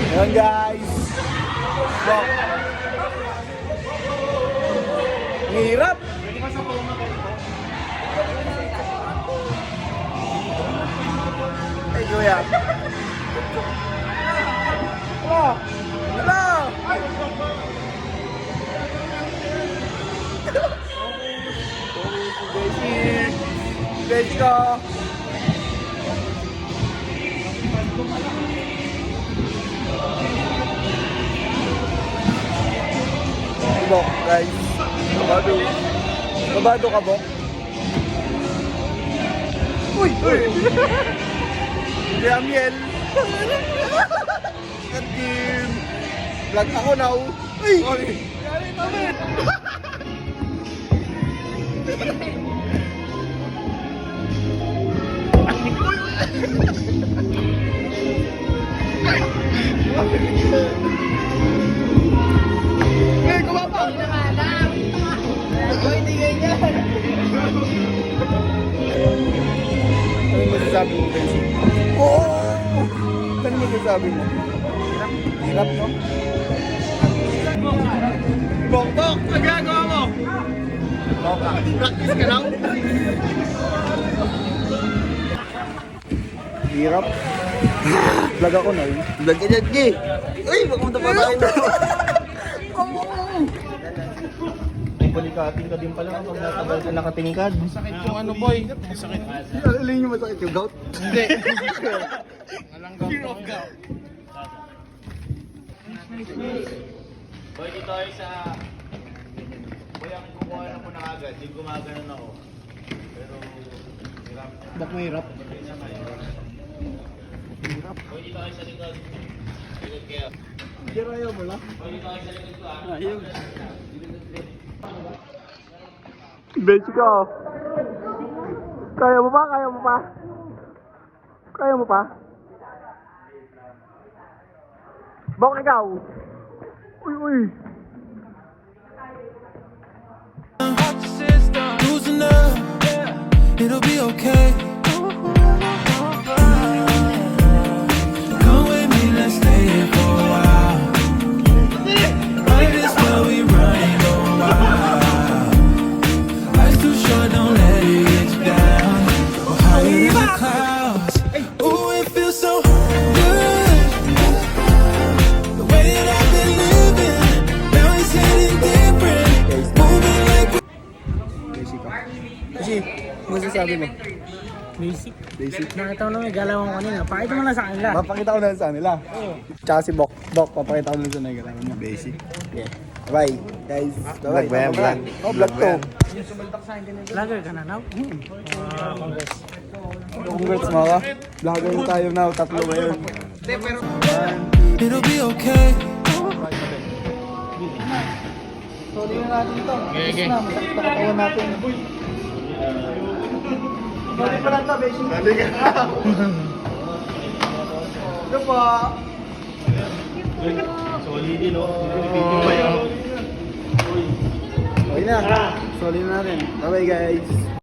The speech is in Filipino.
Ayan guys. Bok. Ang hirap. Ay, kuya. Wala. Wala. Beshi ko. Bok, guys. Kabado. Kabado ka, Bok. Uy! Uy! Hindi Amiel. Katim. Vlog ako now. Uy! Uy! Hey, kumapa! Hindi na alam! Hindi ganyan! Anong masasabi mo, Bensi? Oo! Anong masasabi mo? Hirap. Hirap, no? Bok-bok! Ang gagawa mo? Practice ka lang? Hirap. Vlog ako na yun. Vlog ka dyan, G! Uy! Wag mo tapatayin na! Balikatin ka din pala kapag natagal ka nakatingkad. Masakit yung ano boy. Masakit. Alin yung masakit yung gout? Hindi. Walang gout. Fear of gout. Boy, dito tayo sa... Boy, ang kukuha na po na agad. Hindi gumaganon ako. Pero... Hirap. Ba't mahirap? Boy, dito tayo sa likod. Likod kayo. Kira ayaw mo lang? Boy, dito tayo sa likod ko ah. Ayaw. Bench ko. Kaya mo pa? Kaya mo pa? Kaya mo pa? Bok, ikaw. Uy, uy. Losing up, it'll be okay. Come with me, let's stay here for a while. Right is where we run, go wild. Life's too short, don't let it get you down. We're higher than the clouds. Ooh, it feels so good. The way that I've been living, now it's hitting different. Moving like Basic ka. Kasi, masasabi mo? Basic. Basic. Nakita mo na may galawan ko nila. Pakita mo lang sa kanila. Papakita ko na sa kanila. Tsaka si Bok. Bok, papakita ko na sa kanila. Basic. Yeah. Bye, guys. Vlog ba yan? Vlog? Oh, vlog to. Vlogger ka na now? Congrats mga. Vlogger tayo now. Tatlo ngayon. it'll be okay. Sorry na natin ito. Okay. Masakit na katawan natin. Sorry pa lang ito, Beshi. Sorry ka na. Ito po. Solid din, oh. Okay na. Sorry na natin. Bye-bye, guys.